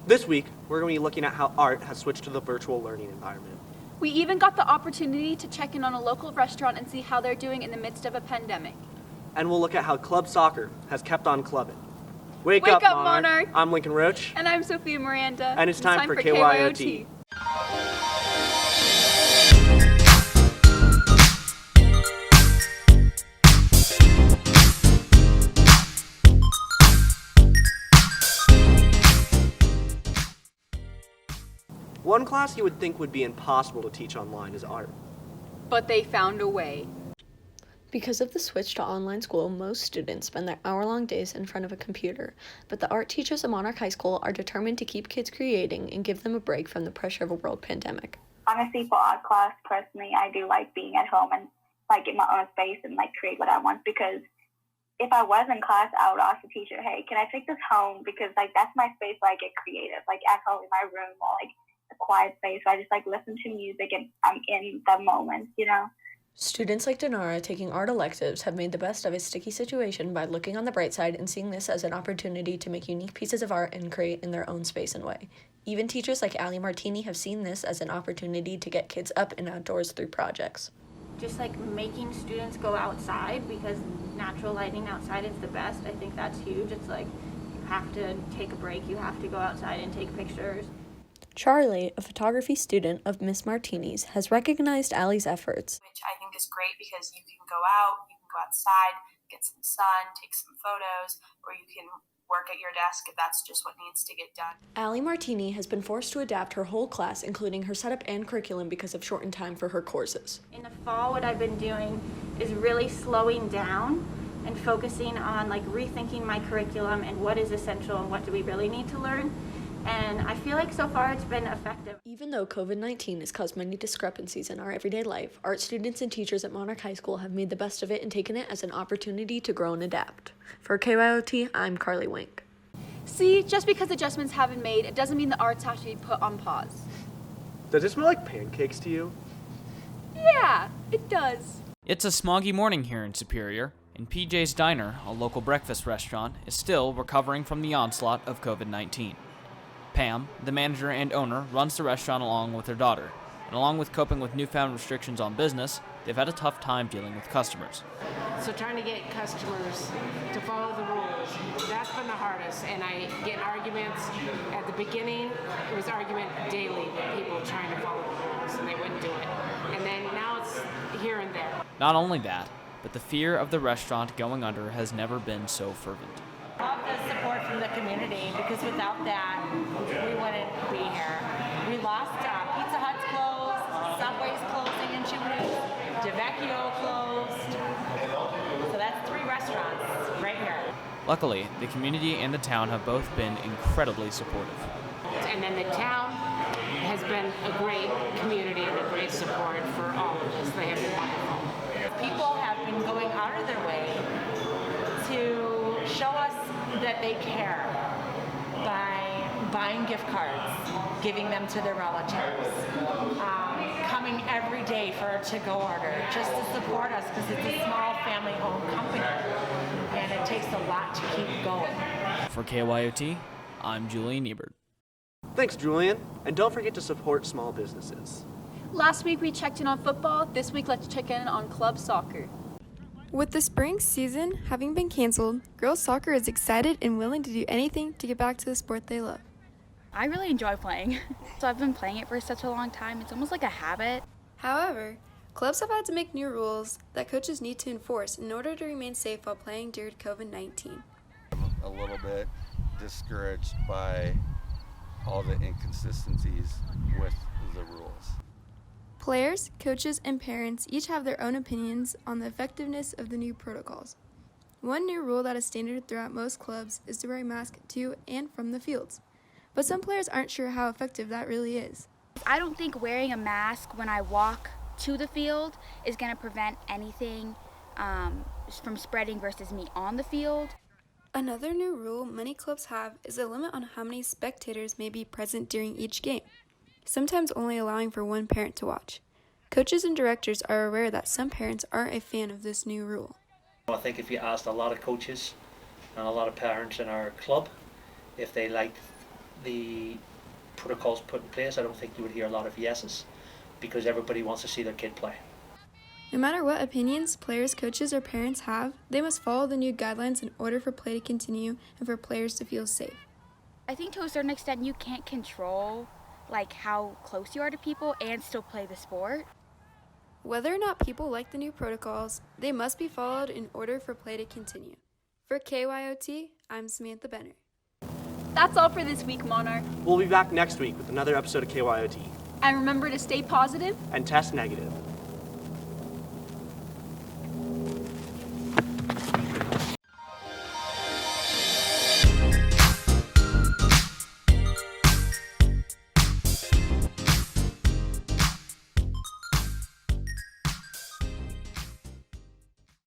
This week, we're going to be looking at how art has switched to the virtual learning environment. We even got the opportunity to check in on a local restaurant and see how they're doing in the midst of a pandemic. And we'll look at how club soccer has kept on clubbing. Wake up, Monarch! I'm Lincoln Roach. And I'm Sophia Miranda. And it's time for KYOT. One class you would think would be impossible to teach online is art. But they found a way. Because of the switch to online school, most students spend their hour-long days in front of a computer, but the art teachers at Monarch High School are determined to keep kids creating and give them a break from the pressure of a world pandemic. Honestly, for art class, personally, I do like being at home and in my own space and create what I want, because if I was in class, I would ask the teacher, hey, can I take this home? Because that's my space where I get creative, at home in my room or a quiet space where I just listen to music and I'm in the moment, Students like Denara taking art electives have made the best of a sticky situation by looking on the bright side and seeing this as an opportunity to make unique pieces of art and create in their own space and way. Even teachers like Ali Martini have seen this as an opportunity to get kids up and outdoors through projects. Just making students go outside, because natural lighting outside is the best. I think that's huge. It's you have to take a break, you have to go outside and take pictures. Charlie, a photography student of Miss Martini's, has recognized Allie's efforts. Which I think is great, because you can go out, you can go outside, get some sun, take some photos, or you can work at your desk if that's just what needs to get done. Allie Martini has been forced to adapt her whole class, including her setup and curriculum, because of shortened time for her courses. In the fall, what I've been doing is really slowing down and focusing on rethinking my curriculum and what is essential and what do we really need to learn. And I feel so far it's been effective. Even though COVID-19 has caused many discrepancies in our everyday life, art students and teachers at Monarch High School have made the best of it and taken it as an opportunity to grow and adapt. For KYOT, I'm Carly Wink. See, just because adjustments have been made, it doesn't mean the arts have to be put on pause. Does it smell like pancakes to you? Yeah, it does. It's a smoggy morning here in Superior, and PJ's Diner, a local breakfast restaurant, is still recovering from the onslaught of COVID-19. Pam, the manager and owner, runs the restaurant along with her daughter, and along with coping with newfound restrictions on business, they've had a tough time dealing with customers. So trying to get customers to follow the rules, that's been the hardest. And I get in arguments. At the beginning, it was argument daily with people trying to follow the rules, and they wouldn't do it. And then now it's here and there. Not only that, but the fear of the restaurant going under has never been so fervent. Love the support from the community, because without that, we wouldn't be here. We lost Pizza Hut's closed, Subway's closing in Chimney, DeVecchio closed. So that's 3 restaurants right here. Luckily, the community and the town have both been incredibly supportive. And then the town has been a great community and a great support for all of us. They have been wonderful. People have been going out of their way to show us that they care by buying gift cards, giving them to their relatives, coming every day for a to-go order, just to support us, because it's a small family-owned company, and it takes a lot to keep going. For KYOT, I'm Julian Ebert. Thanks, Julian. And don't forget to support small businesses. Last week we checked in on football. This week let's check in on club soccer. With the spring season having been canceled, girls soccer is excited and willing to do anything to get back to the sport they love. I really enjoy playing. So I've been playing it for such a long time. It's almost like a habit. However, clubs have had to make new rules that coaches need to enforce in order to remain safe while playing during COVID-19. I'm a little bit discouraged by all the inconsistencies with the rules. Players, coaches, and parents each have their own opinions on the effectiveness of the new protocols. One new rule that is standard throughout most clubs is to wear a mask to and from the fields. But some players aren't sure how effective that really is. I don't think wearing a mask when I walk to the field is going to prevent anything from spreading versus me on the field. Another new rule many clubs have is a limit on how many spectators may be present during each game, sometimes only allowing for one parent to watch. Coaches and directors are aware that some parents aren't a fan of this new rule. I think if you asked a lot of coaches and a lot of parents in our club if they liked the protocols put in place, I don't think you would hear a lot of yeses, because everybody wants to see their kid play. No matter what opinions players, coaches, or parents have, they must follow the new guidelines in order for play to continue and for players to feel safe. I think to a certain extent you can't control like how close you are to people and still play the sport. Whether or not people like the new protocols, they must be followed in order for play to continue. For KYOT, I'm Samantha Benner. That's all for this week, Monarch. We'll be back next week with another episode of KYOT. And remember to stay positive and test negative.